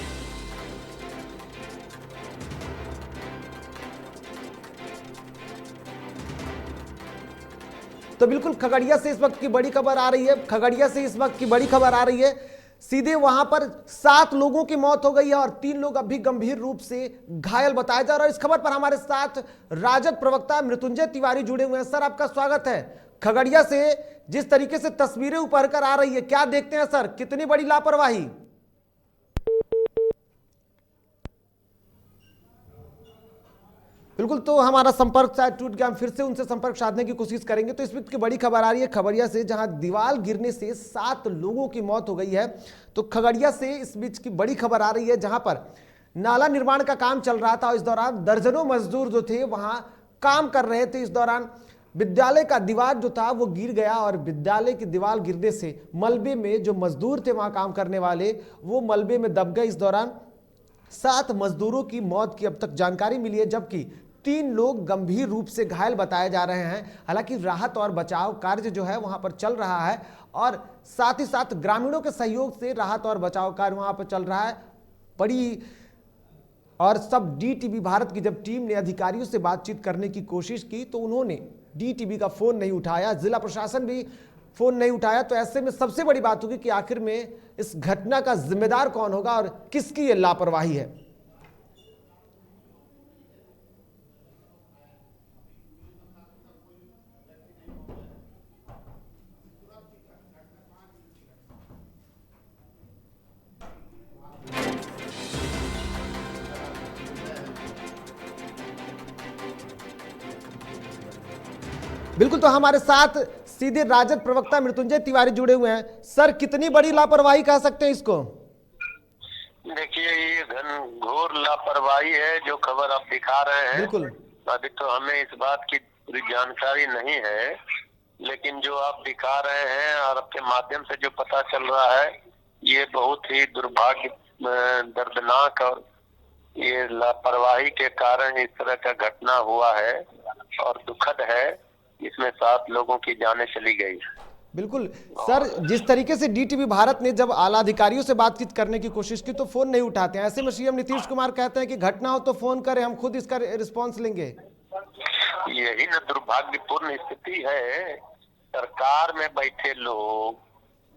तो बिल्कुल खगड़िया से इस वक्त की बड़ी खबर आ रही है। खगड़िया से इस वक्त की बड़ी खबर आ रही है। सीधे वहां पर 7 लोगों की मौत हो गई है और 3 लोग अभी गंभीर रूप से घायल बताया जा रहा है। इस खबर पर हमारे साथ राजद प्रवक्ता मृत्युंजय तिवारी जुड़े हुए हैं। सर, आपका स्वागत है। खगड़िया से जिस तरीके से तस्वीरें उभर कर आ रही है, क्या देखते हैं सर, कितनी बड़ी लापरवाही? बिल्कुल, तो हमारा संपर्क शायद टूट गया, हम फिर से उनसे संपर्क साधने की कोशिश करेंगे। तो इस वक्त की बड़ी खबर आ रही है खगड़िया से, जहां दीवार गिरने से 7 लोगों की मौत हो गई है। तो खगड़िया से इस बीच की बड़ी खबर आ रही है, जहां पर नाला निर्माण का काम चल रहा था और इस दौरान दर्जनों मजदूर जो थे वहां काम कर रहे थे। इस दौरान विद्यालय का दीवार जो था वो गिर गया और विद्यालय की दीवार गिरने से मलबे में जो मजदूर थे वहां काम करने वाले, वो मलबे में दब गए। इस दौरान 7 मजदूरों की मौत की अब तक जानकारी मिली है, जबकि 3 लोग गंभीर रूप से घायल बताए जा रहे हैं। हालांकि राहत और बचाव कार्य जो है वहां पर चल रहा है और साथ ही साथ ग्रामीणों के सहयोग से राहत और बचाव कार्य वहां पर चल रहा है। बड़ी और सब डीटीवी भारत की जब टीम ने अधिकारियों से बातचीत करने की कोशिश की तो उन्होंने डीटीवी का फोन नहीं उठाया, जिला प्रशासन भी फोन नहीं उठाया। तो ऐसे में सबसे बड़ी बात होगी कि आखिर में इस घटना का जिम्मेदार कौन होगा और किसकी ये लापरवाही है। बिल्कुल, तो हमारे साथ सीधे राजद प्रवक्ता मृत्युंजय तिवारी जुड़े हुए हैं। सर, कितनी बड़ी लापरवाही कह सकते हैं इसको? देखिए, ये घनघोर लापरवाही है जो खबर आप दिखा रहे हैं। बिल्कुल, अभी तो हमें इस बात की पूरी जानकारी नहीं है, लेकिन जो आप दिखा रहे हैं और आपके माध्यम से जो पता चल रहा है, ये बहुत ही दुर्भाग्य, दर्दनाक और ये लापरवाही के कारण इस तरह का घटना हुआ है और दुखद है। इसमें 7 लोगों की जानें चली गई। बिल्कुल सर, जिस तरीके से डीटीवी भारत ने जब आला अधिकारियों से बातचीत करने की कोशिश की तो फोन नहीं उठाते हैं। ऐसे में सीएम नीतीश कुमार कहते हैं कि घटना हो तो फोन करें, हम खुद इसका रिस्पांस लेंगे। यही न दुर्भाग्यपूर्ण स्थिति है। सरकार में बैठे लोग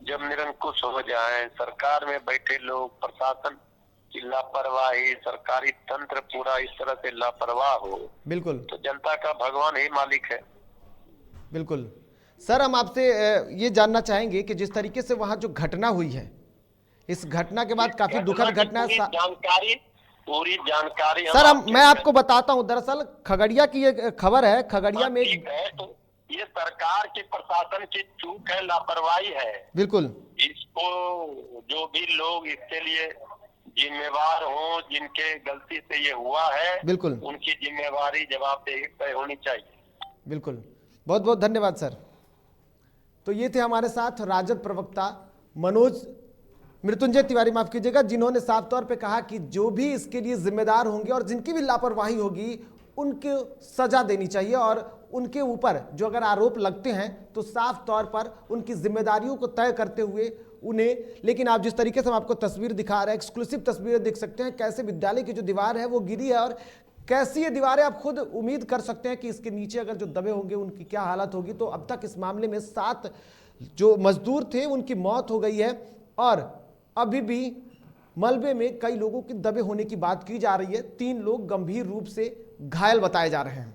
जब निरंकुश हो जाएं, सरकार में बैठे लोग, प्रशासन की लापरवाही, सरकारी तंत्र पूरा इस तरह से लापरवाह हो, बिल्कुल, तो जनता का भगवान ही मालिक है। बिल्कुल सर, हम आपसे ये जानना चाहेंगे कि जिस तरीके से वहां जो घटना हुई है, इस घटना के बाद काफी दुखद घटना पूरी जानकारी सर मैं आपको बताता हूं। दरअसल खगड़िया की ये खबर है। खगड़िया में तो ये सरकार की, प्रशासन की चूक है, लापरवाही है। बिल्कुल, इसको जो भी लोग इसके लिए जिम्मेवार हों, जिनके गलती से ये हुआ है, बिल्कुल उनकी जिम्मेवारी, जवाबदेही तय होनी चाहिए। बिल्कुल, बहुत बहुत धन्यवाद सर। तो ये थे हमारे साथ राजद प्रवक्ता मृत्युंजय तिवारी, माफ कीजिएगा, जिन्होंने साफ तौर पे कहा कि जो भी इसके लिए जिम्मेदार होंगे और जिनकी भी लापरवाही होगी उनको सजा देनी चाहिए और उनके ऊपर जो अगर आरोप लगते हैं तो साफ तौर पर उनकी जिम्मेदारियों को तय करते हुए उन्हें। लेकिन आप जिस तरीके से हम आपको तस्वीर दिखा रहे हैं, एक्सक्लूसिव तस्वीरें देख सकते हैं कैसे विद्यालय की जो दीवार है वो गिरी है और कैसी ये दीवारें, आप खुद उम्मीद कर सकते हैं कि इसके नीचे अगर जो दबे होंगे उनकी क्या हालत होगी। तो अब तक इस मामले में 7 जो मजदूर थे उनकी मौत हो गई है और अभी भी मलबे में कई लोगों के दबे होने की बात की जा रही है। 3 लोग गंभीर रूप से घायल बताए जा रहे हैं।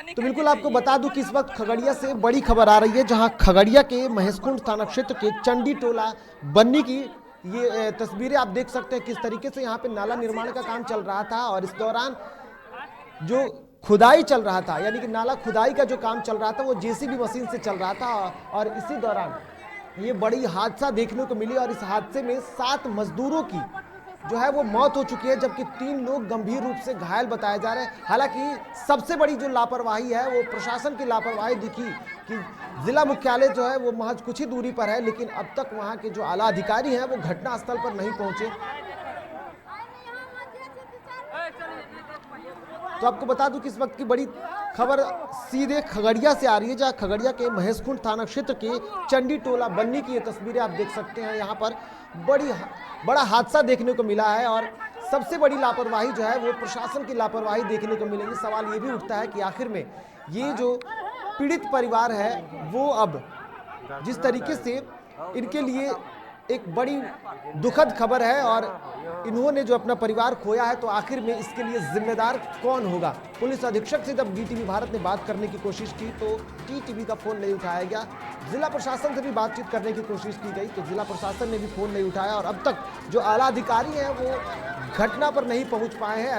तो बिल्कुल आपको बता दूं कि इस वक्त खगड़िया से बड़ी खबर आ रही है, जहां खगड़िया के महेशकुंड थाना क्षेत्र के चंडी टोला बन्नी की ये तस्वीरें आप देख सकते हैं किस तरीके से यहाँ पे नाला निर्माण का काम चल रहा था और इस दौरान जो खुदाई चल रहा था, यानी कि नाला खुदाई का जो काम चल रहा था वो जेसीबी मशीन से चल रहा था और इसी दौरान ये बड़ी हादसा देखने को मिली और इस हादसे में 7 मजदूरों की जो है वो मौत हो चुकी है, जबकि 3 लोग गंभीर रूप से घायल बताए जा रहे हैं। हालांकि सबसे बड़ी जो लापरवाही है वो प्रशासन की लापरवाही दिखी कि जिला मुख्यालय जो है वो महज कुछ ही दूरी पर है, लेकिन अब तक वहां के जो आला अधिकारी हैं वो घटनास्थल पर नहीं पहुंचे। तो आपको बता दूं कि इस वक्त की बड़ी खबर सीधे खगड़िया से आ रही है, जहां खगड़िया के महेशखुंड थाना क्षेत्र के चंडी टोला बन्नी की ये तस्वीरें आप देख सकते हैं। यहाँ पर बड़ा हादसा देखने को मिला है और सबसे बड़ी लापरवाही जो है वो प्रशासन की लापरवाही देखने को मिलेगी। सवाल ये भी उठता है कि आखिर में ये जो पीड़ित परिवार है वो अब जिस तरीके से इनके लिए एक बड़ी दुखद खबर है और इन्होंने जो अपना परिवार खोया है, तो आखिर में इसके लिए जिम्मेदार कौन होगा। पुलिस अधीक्षक से जब डीटीवी भारत ने बात करने की कोशिश की तो टीटीवी का फोन नहीं उठाया गया। जिला प्रशासन से भी बातचीत करने की कोशिश की गई तो जिला प्रशासन ने भी फोन नहीं उठाया और अब तक जो आला अधिकारी हैं वो घटना पर नहीं पहुंच पाए हैं।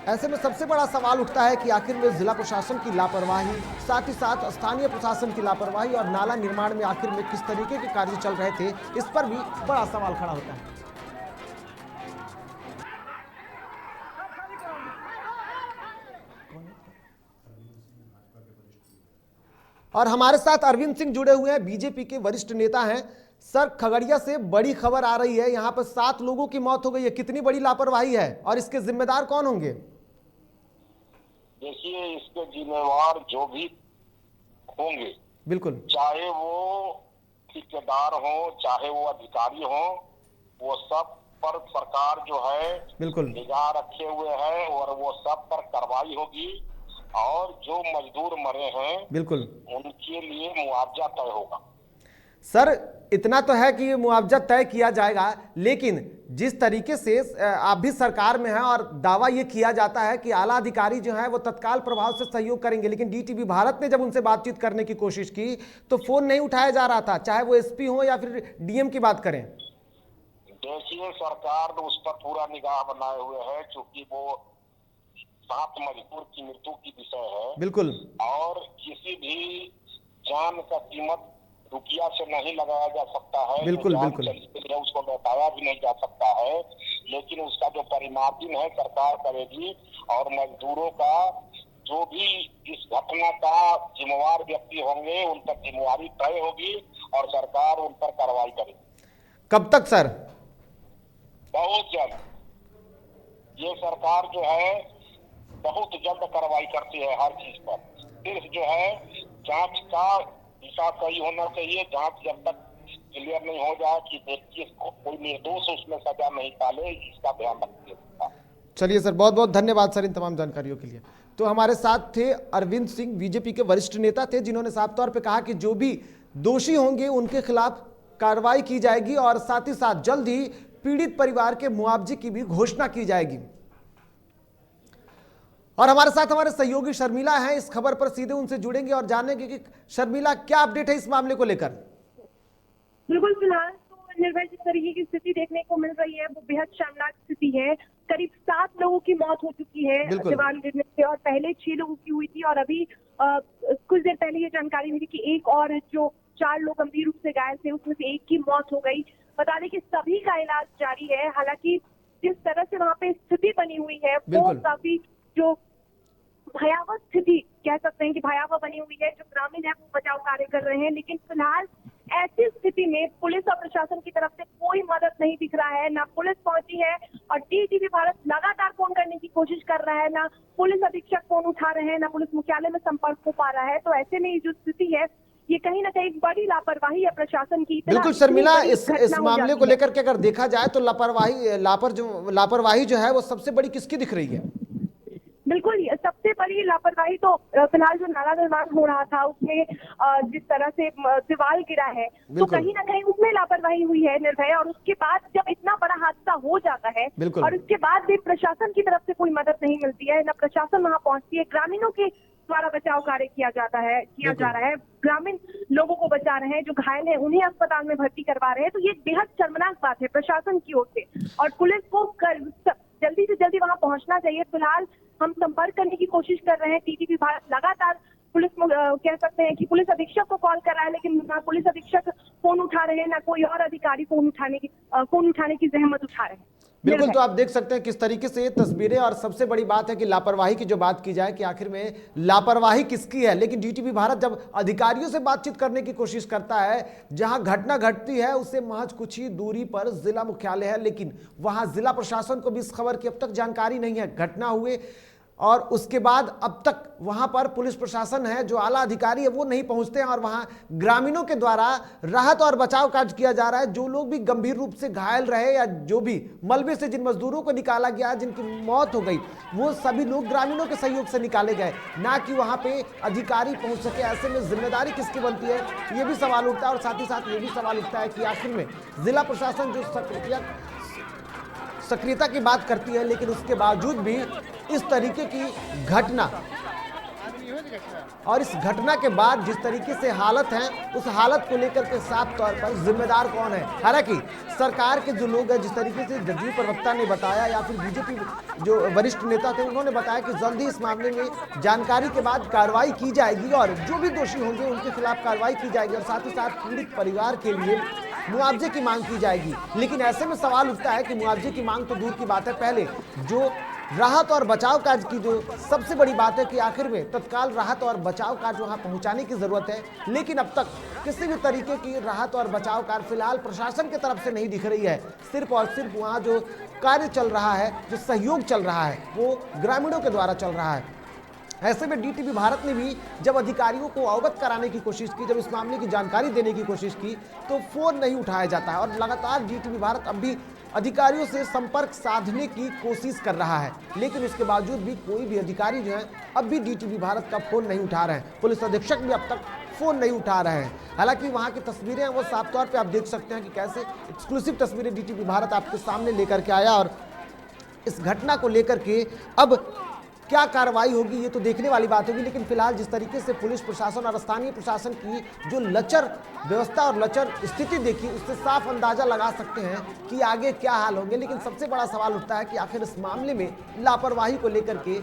ऐसे में सबसे बड़ा सवाल उठता है कि आखिर में जिला प्रशासन की लापरवाही, साथ ही साथ स्थानीय प्रशासन की लापरवाही और नाला निर्माण में आखिर में किस तरीके के कार्य चल रहे थे, इस पर भी बड़ा सवाल खड़ा होता है। और हमारे साथ अरविंद सिंह जुड़े हुए हैं, बीजेपी के वरिष्ठ नेता हैं। सर, खगड़िया से बड़ी खबर आ रही है, यहाँ पर 7 लोगों की मौत हो गई है। कितनी बड़ी लापरवाही है और इसके जिम्मेदार कौन होंगे? देखिए, इसके जिम्मेवार जो भी होंगे, बिल्कुल, चाहे वो ठेकेदार हो चाहे वो अधिकारी हो, वो सब पर सरकार जो है बिल्कुल निगाह रखे हुए है और वो सब पर कार्रवाई होगी और जो मजदूर मरे हैं बिल्कुल उनके लिए मुआवजा तय होगा। सर, इतना तो है कि ये मुआवजा तय किया जाएगा, लेकिन जिस तरीके से आप भी सरकार में हैं और दावा ये किया जाता है कि आला अधिकारी जो हैं वो तत्काल प्रभाव से सहयोग करेंगे, लेकिन डीटीवी भारत ने जब उनसे बातचीत करने की कोशिश की तो फोन नहीं उठाया जा रहा था, चाहे वो एसपी हो या फिर डीएम की बात करें। देखिए, सरकार उस पर पूरा निगाह बनाए हुए है, क्योंकि वो 7 मजदूर की मृत्यु की विषय है। बिल्कुल, और किसी भी जान का कीमत रुपया से नहीं लगाया जा सकता है। बिल्कुल जो बिल्कुल उसको लौटाया भी नहीं जा सकता है, लेकिन उसका जो परिमार्जन है सरकार करेगी और मजदूरों का जो भी इस घटना का जिम्मेवार व्यक्ति होंगे उन पर जिम्मेवारी तय होगी और सरकार उन पर कार्रवाई करेगी। कब तक सर? बहुत जल्द। ये सरकार जो है बहुत जल्द कार्रवाई करती है हर चीज पर। सिर्फ जो है जांच का दिशा सही होना चाहिए। जांच जब तक क्लियर नहीं हो जाए कि व्यक्ति कोई निर्दोष उसमें सजा नहीं पाले, इसका ध्यान रखिए। चलिए सर, बहुत बहुत धन्यवाद सर इन तमाम जानकारियों के लिए। तो हमारे साथ थे अरविंद सिंह, बीजेपी के वरिष्ठ नेता थे, जिन्होंने साफ तौर पे कहा कि जो भी दोषी होंगे उनके खिलाफ कार्रवाई की जाएगी और साथ ही साथ जल्द ही पीड़ित परिवार के मुआवजे की भी घोषणा की जाएगी। और हमारे साथ हमारे सहयोगी शर्मिला हैं, इस खबर पर सीधे उनसे जुड़ेंगे और जानेंगे कि शर्मिला क्या अपडेट है इस मामले को लेकर। बिल्कुल, फिलहाल तो निर्भय जिस तरीके की स्थिति देखने को मिल रही है वो बेहद शर्मनाक स्थिति है। करीब 7 लोगों की मौत हो चुकी है दीवार गिरने से और पहले 6 लोगों की हुई थी और अभी कुछ देर पहले ये जानकारी मिली कि एक और जो 4 लोग गंभीर रूप से घायल थे उसमें से एक की मौत हो गई। बता दें कि सभी का इलाज जारी है। हालांकि जिस तरह से वहाँ पे स्थिति बनी हुई है वो काफी जो भयावह स्थिति कह सकते हैं कि भयावह बनी हुई है। जो ग्रामीण है वो बचाव कार्य कर रहे हैं, लेकिन फिलहाल ऐसी स्थिति में पुलिस और प्रशासन की तरफ से कोई मदद नहीं दिख रहा है। ना पुलिस पहुंची है और टीटीवी भारत लगातार फोन करने की कोशिश कर रहा है, ना पुलिस अधीक्षक फोन उठा रहे हैं, ना पुलिस मुख्यालय में संपर्क हो पा रहा है। तो ऐसे में जो स्थिति है ये कहीं ना कहीं बड़ी लापरवाही है प्रशासन की। बिल्कुल शर्मिला, इस मामले को लेकर के अगर देखा जाए तो लापरवाही जो है वो सबसे बड़ी किसकी दिख रही है? बिल्कुल, सबसे बड़ी लापरवाही तो फिलहाल जो नाला निर्माण हो रहा था उसमें जिस तरह से दीवार गिरा है तो कहीं ना कहीं उसमें लापरवाही हुई है निर्भय। और उसके बाद जब इतना बड़ा हादसा हो जाता है और उसके बाद भी प्रशासन की तरफ से कोई मदद नहीं मिलती है, ना प्रशासन वहां पहुंचती है, ग्रामीणों के द्वारा बचाव कार्य किया जा रहा है, ग्रामीण लोगों को बचा रहे हैं, जो घायल है उन्हें अस्पताल में भर्ती करवा रहे हैं। तो ये बेहद शर्मनाक बात है प्रशासन की ओर से और पुलिस को जल्दी से जल्दी वहां पहुंचना चाहिए। फिलहाल हम संपर्क करने की कोशिश कर रहे हैं। टीटीवी भारत लगातार पुलिस कह सकते हैं कि पुलिस अधीक्षक को कॉल कर रहा है, लेकिन पुलिस अधीक्षक फोन उठा रहे हैं, ना कोई और अधिकारी फोन उठाने की जहमत उठा रहे हैं। बिल्कुल, तो आप देख सकते हैं किस तरीके से ये तस्वीरें, और सबसे बड़ी बात है कि लापरवाही की जो बात की जाए कि आखिर में लापरवाही किसकी है। लेकिन डीटीपी भारत जब अधिकारियों से बातचीत करने की कोशिश करता है, जहां घटना घटती है उससे महज कुछ ही दूरी पर जिला मुख्यालय है, लेकिन वहां जिला प्रशासन को भी इस खबर की अब तक जानकारी नहीं है। घटना हुए और उसके बाद अब तक वहां पर पुलिस प्रशासन है, जो आला अधिकारी है, वो नहीं पहुंचते हैं, और वहां ग्रामीणों के द्वारा राहत और बचाव कार्य किया जा रहा है। जो लोग भी गंभीर रूप से घायल रहे या जो भी मलबे से जिन मजदूरों को निकाला गया, जिनकी मौत हो गई, वो सभी लोग ग्रामीणों के सहयोग से निकाले गए, ना कि वहां पे अधिकारी पहुंच सके। ऐसे में जिम्मेदारी किसकी बनती है, ये भी सवाल उठता है। और साथ ही साथ ये भी सवाल उठता है कि आखिर में जिला प्रशासन जो सक्रियता की बात करती है, लेकिन उसके बावजूद भी इस तरीके की घटना, और इस घटना के बाद जिस तरीके से हालत है, उस हालत को लेकर के साफ तौर पर जिम्मेदार कौन है। हालांकि सरकार के जो लोग हैं, जिस तरीके से जदयू प्रवक्ता ने बताया या फिर बीजेपी जो वरिष्ठ नेता थे, उन्होंने बताया कि जल्द ही इस मामले में जानकारी के बाद कार्रवाई की जाएगी और जो भी दोषी होंगे उनके खिलाफ कार्रवाई की जाएगी, और साथ ही साथ पीड़ित परिवार के लिए मुआवजे की मांग की जाएगी। लेकिन ऐसे में सवाल उठता है कि मुआवजे की मांग तो दूर की बात है, पहले जो राहत और बचाव कार्य की जो सबसे बड़ी बात है कि आखिर में तत्काल राहत और बचाव कार्य वहां पहुंचाने की जरूरत है। लेकिन अब तक किसी भी तरीके की राहत और बचाव कार्य फिलहाल प्रशासन की तरफ से नहीं दिख रही है। सिर्फ और सिर्फ वहां जो कार्य चल रहा है, जो सहयोग चल रहा है, वो ग्रामीणों के द्वारा चल रहा है। ऐसे में डीटीपी भारत ने भी जब अधिकारियों को अवगत कराने की कोशिश की, जब इस मामले की जानकारी देने की कोशिश की, तो फोन नहीं उठाया जाता है, और लगातार डीटीपी भारत अब भी अधिकारियों से संपर्क साधने की कोशिश कर रहा है। लेकिन उसके बावजूद भी कोई भी अधिकारी जो है अब भी डीटीपी भारत का फोन नहीं उठा रहे हैं। पुलिस अधीक्षक भी अब तक फोन नहीं उठा रहे हैं। हालांकि वहां की तस्वीरें हैं, वो साफ तौर पे आप देख सकते हैं कि कैसे एक्सक्लूसिव तस्वीरें डीटीपी भारत आपके सामने लेकर के आया, और इस घटना को लेकर के अब क्या कार्रवाई होगी ये तो देखने वाली बात होगी। लेकिन फिलहाल जिस तरीके से पुलिस प्रशासन और स्थानीय प्रशासन की जो लचर व्यवस्था और लचर स्थिति देखी, उससे साफ अंदाजा लगा सकते हैं कि आगे क्या हाल होंगे। लेकिन सबसे बड़ा सवाल उठता है कि आखिर इस मामले में लापरवाही को लेकर के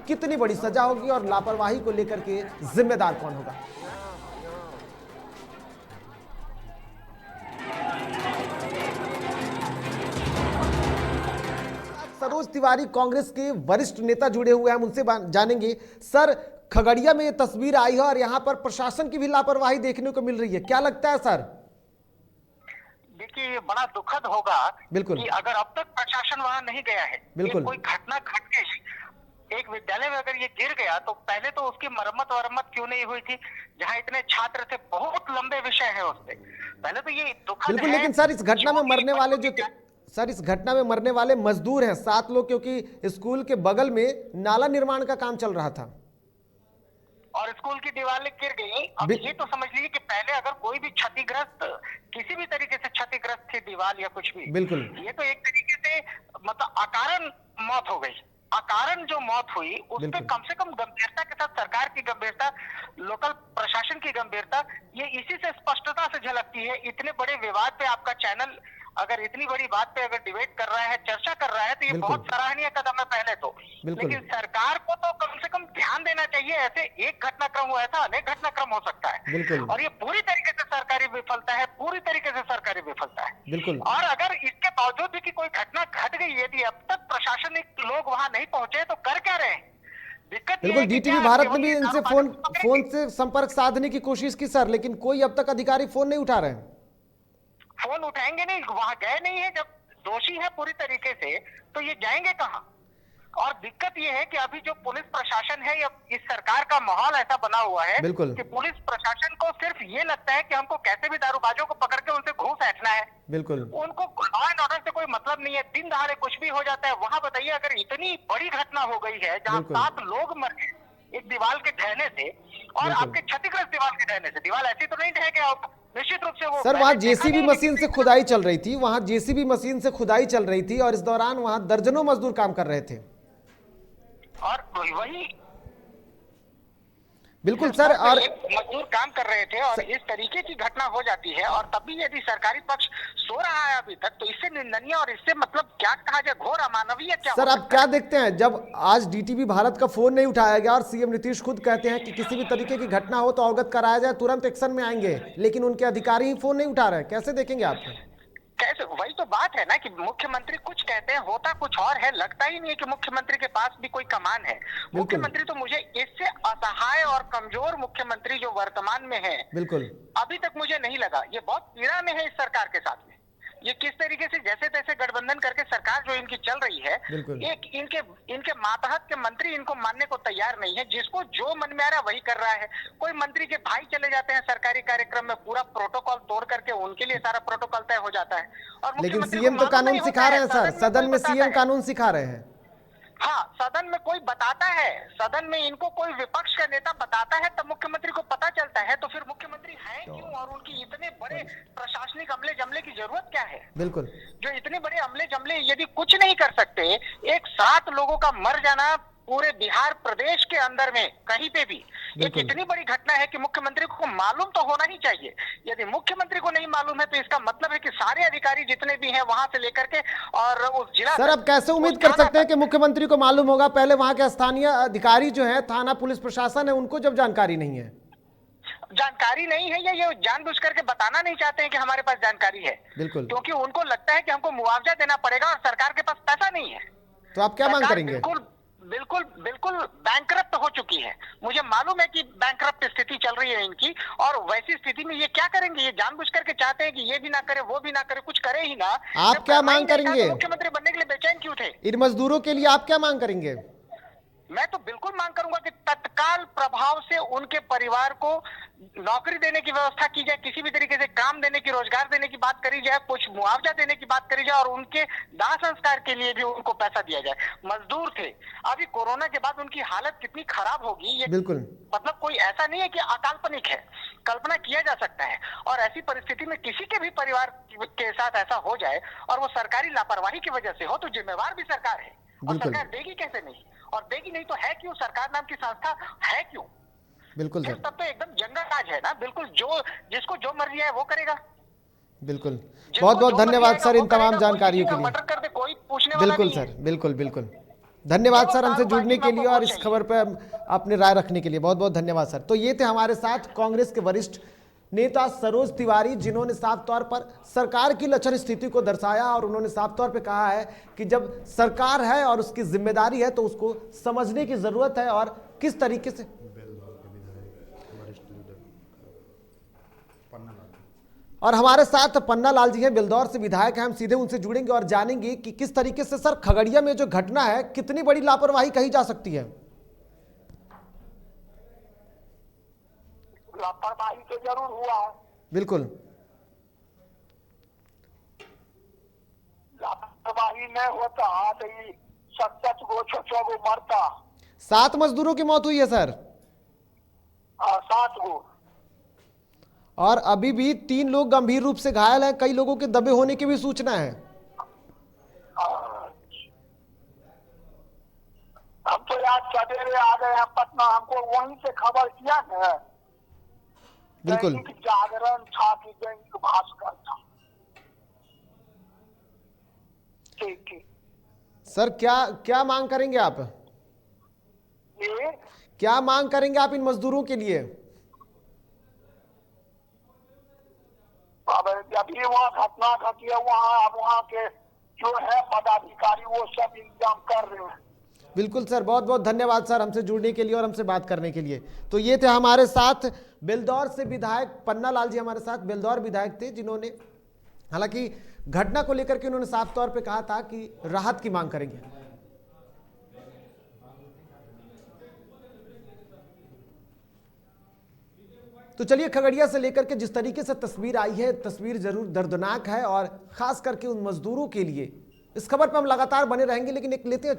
कितनी बड़ी सजा होगी और लापरवाही को लेकर के जिम्मेदार कौन होगा। सरोज तिवारी कांग्रेस के वरिष्ठ नेता जुड़े हुए हैं, हम उनसे जानेंगे। सर, खगड़िया में ये तस्वीर आई है और यहाँ पर प्रशासन की भी लापरवाही देखने को मिल रही है, क्या लगता है सर? देखिए, ये बड़ा दुखद होगा बिल्कुल कि अगर अब तक प्रशासन वहां नहीं गया है, बिल्कुल कोई घटना घट गई एक विद्यालय में, अगर ये गिर गया तो पहले तो उसकी मरम्मत क्यों नहीं हुई थी, जहां इतने छात्र थे। बहुत लंबे विषय है उसपे, पहले तो ये दुखद बिल्कुल। है। लेकिन सर, इस घटना में मरने वाले इस घटना में मरने वाले मजदूर हैं 7 लोग, क्योंकि स्कूल के बगल में नाला निर्माण का काम चल रहा था और स्कूल की दीवारें गिर गई। अब ये तो समझ लीजिए कि पहले अगर कोई भी क्षतिग्रस्त, किसी भी तरीके से क्षतिग्रस्त थी दीवार या कुछ भी, बिल्कुल, ये तो एक तरीके से मतलब अकारण मौत हो गई। अकारण जो मौत हुई उस पर कम से कम गंभीरता के साथ सरकार की गंभीरता, लोकल प्रशासन की गंभीरता, ये इसी से स्पष्टता से झलकती है। इतने बड़े विवाद पे आपका चैनल अगर इतनी बड़ी बात पे अगर डिबेट कर रहा है, चर्चा कर रहा है, तो ये बहुत सराहनीय कदम है पहले तो। लेकिन सरकार को तो कम से कम ध्यान देना चाहिए। ऐसे एक घटनाक्रम हुआ था, अनेक घटनाक्रम हो सकता है, और ये पूरी तरीके से सरकारी विफलता है, पूरी तरीके से सरकारी विफलता है। और अगर इसके बावजूद भी कि कोई घटना घट गई, यदि अब तक प्रशासनिक लोग वहां नहीं पहुंचे तो कर क्या रहे हैं? बिल्कुल। डीटीपी भारत ने भी इनसे फोन से संपर्क साधने की कोशिश की सर, लेकिन कोई अब तक अधिकारी फोन नहीं उठा रहे हैं। फोन उठाएंगे नहीं, वहां गए नहीं है। जब दोषी है पूरी तरीके से तो ये जाएंगे कहां? और दिक्कत ये है कि अभी जो पुलिस प्रशासन है या इस सरकार का माहौल ऐसा बना हुआ है कि पुलिस प्रशासन को सिर्फ ये लगता है कि हमको कैसे भी दारूबाजों को पकड़ के उनसे घूस ऐठना है। बिल्कुल, उनको लॉ एंड ऑर्डर से कोई मतलब नहीं है। दिन दहाड़े कुछ भी हो जाता है। वहां बताइए, अगर इतनी बड़ी घटना हो गई है जहाँ 7 लोग मर गए एक दीवार के ढहने से, और आपके क्षतिग्रस्त दीवार के ढहने से, दीवार ऐसी तो नहीं ढह गया, निश्चित रूप से वो सर वहां जेसीबी मशीन से खुदाई चल रही थी, वहां जेसीबी मशीन से खुदाई चल रही थी, और इस दौरान वहां दर्जनों मजदूर काम कर रहे थे। और वही बिल्कुल सर। और मजदूर काम कर रहे थे और इस तरीके की घटना हो जाती है, और तब भी यदि सरकारी पक्ष सो रहा है अभी तक, तो इससे निंदनीय और इससे मतलब क्या कहा जाए, घोर अमानवीय क्या सर आप क्या देखते हैं, जब आज डीटीवी भारत का फोन नहीं उठाया गया और सीएम नीतीश खुद कहते हैं कि किसी भी तरीके की घटना हो तो अवगत कराया जाए, तुरंत एक्शन में आएंगे, लेकिन उनके अधिकारी ही फोन नहीं उठा रहे हैं, कैसे देखेंगे आप? कैसे? वही तो बात है ना कि मुख्यमंत्री कुछ कहते हैं, होता कुछ और है। लगता ही नहीं है कि मुख्यमंत्री के पास भी कोई कमान है। मुख्यमंत्री तो मुझे इससे असहाय और कमजोर मुख्यमंत्री जो वर्तमान में है, बिल्कुल अभी तक मुझे नहीं लगा। ये बहुत पीड़ा में है इस सरकार के साथ में। ये किस तरीके से जैसे तैसे गठबंधन करके सरकार जो इनकी चल रही है, एक इनके मातहत के मंत्री इनको मानने को तैयार नहीं है। जिसको जो मन में आ रहा वही कर रहा है। कोई मंत्री के भाई चले जाते हैं सरकारी कार्यक्रम में, पूरा प्रोटोकॉल तोड़ करके उनके लिए सारा प्रोटोकॉल तय हो जाता है। और लेकिन सीएम तो कानून सिखा रहे हैं सर, सदन में सीएम कानून सिखा रहे हैं। हाँ, सदन में कोई बताता है, सदन में इनको कोई विपक्ष का नेता बताता है तब मुख्यमंत्री को पता चलता है। तो फिर मुख्यमंत्री है क्यों, और उनकी इतने बड़े प्रशासनिक अमले जमले की जरूरत क्या है? बिल्कुल, जो इतने बड़े अमले जमले यदि कुछ नहीं कर सकते, एक 7 लोगों का मर जाना पूरे बिहार प्रदेश के अंदर में कहीं पे भी एक इतनी बड़ी घटना है कि मुख्यमंत्री को मालूम तो होना ही चाहिए। यदि मुख्यमंत्री को नहीं मालूम है तो इसका मतलब है कि सारे अधिकारी जितने भी हैं वहां से लेकर के और उस जिला। सर अब कैसे उम्मीद कर सकते हैं कि मुख्यमंत्री को मालूम होगा? पहले वहां के स्थानीय अधिकारी जो है, थाना पुलिस प्रशासन है, उनको जब जानकारी नहीं है, जानकारी नहीं है, या ये जानबूझ करके बताना नहीं चाहते हैं कि हमारे पास जानकारी है। बिल्कुल, क्योंकि उनको लगता है कि हमको मुआवजा देना पड़ेगा और सरकार के पास पैसा नहीं है। तो आप क्या मांग करेंगे? बिल्कुल बैंकरप्ट हो चुकी है। मुझे मालूम है कि बैंकरप्ट स्थिति चल रही है इनकी, और वैसी स्थिति में ये क्या करेंगे? ये जानबूझ करके चाहते हैं कि ये भी ना करे, वो भी ना करे, कुछ करे ही ना। आप क्या मांग करेंगे? मुख्यमंत्री बनने के लिए बेचैन क्यों थे? इन मजदूरों के लिए आप क्या मांग करेंगे? मैं तो बिल्कुल मांग करूंगा कि तत्काल प्रभाव से उनके परिवार को नौकरी देने की व्यवस्था की जाए, किसी भी तरीके से काम देने की, रोजगार देने की बात करी जाए, कुछ मुआवजा देने की बात करी जाए, और उनके दाह संस्कार के लिए भी उनको पैसा दिया जाए। मजदूर थे, अभी कोरोना के बाद उनकी हालत कितनी खराब होगी, ये बिल्कुल मतलब कोई ऐसा नहीं है कि अकाल्पनिक है, कल्पना किया जा सकता है। और ऐसी परिस्थिति में किसी के भी परिवार के साथ ऐसा हो जाए और वो सरकारी लापरवाही की वजह से हो, तो जिम्मेवार भी सरकार है। और सरकार देगी कैसे नहीं, और देगी नहीं तो है क्यों? सरकार नाम की संस्था है क्यों? बिल्कुल सर, तब तो एकदम जंगल राज है ना। बिल्कुल, जो जिसको जो मर्जी है वो करेगा। बिल्कुल, बहुत बहुत धन्यवाद सर इन तमाम जानकारियों के लिए। मर्डर कर दे, कोई पूछने वाला बिल्कुल नहीं है। सर, बिल्कुल धन्यवाद सर हमसे जुड़ने के लिए और इस खबर पर अपनी राय रखने के लिए बहुत बहुत धन्यवाद सर। तो ये थे हमारे साथ कांग्रेस के वरिष्ठ नेता सरोज तिवारी, जिन्होंने साफ तौर पर सरकार की लचर स्थिति को दर्शाया और उन्होंने साफ तौर पे कहा है कि जब सरकार है और उसकी जिम्मेदारी है तो उसको समझने की जरूरत है और किस तरीके से। और हमारे साथ पन्ना लाल जी हैं, बेलदौर से विधायक हैं, हम सीधे उनसे जुड़ेंगे और जानेंगे कि किस तरीके से सर खगड़िया में जो घटना है कितनी बड़ी लापरवाही कही जा सकती है। लापरवाही तो जरूर हुआ है। बिल्कुल, लापरवाही नहीं होता तो ये 7 गो 6 गो मरता। 7 मजदूरों की मौत हुई है सर। 7 गो, और अभी भी 3 लोग गंभीर रूप से घायल हैं, कई लोगों के दबे होने की भी सूचना है। हम तो आज सवेरे आ गए हैं पटना, हमको वहीं से खबर किया है। बिल्कुल, जागरण था कि दैनिक भास्कर था। ठीक सर क्या मांग करेंगे आप? ये क्या मांग करेंगे आप इन मजदूरों के लिए? अब अभी वहाँ घटना घटी है, वहाँ के जो है पदाधिकारी वो सब इंतजाम कर रहे हैं। बिल्कुल सर, बहुत बहुत धन्यवाद सर हमसे जुड़ने के लिए और हमसे बात करने के लिए। तो ये थे हमारे साथ बेलदौर से विधायक पन्ना लाल जी, हमारे साथ बेलदौर विधायक थे, जिन्होंने हालांकि घटना को लेकर के उन्होंने साफ तौर पे कहा था कि राहत की मांग करेंगे। तो चलिए, खगड़िया से लेकर के जिस तरीके से तस्वीर आई है, तस्वीर जरूर दर्दनाक है और खास करके उन मजदूरों के लिए। इस खबर पर हम लगातार बने रहेंगे, लेकिन एक लेते हैं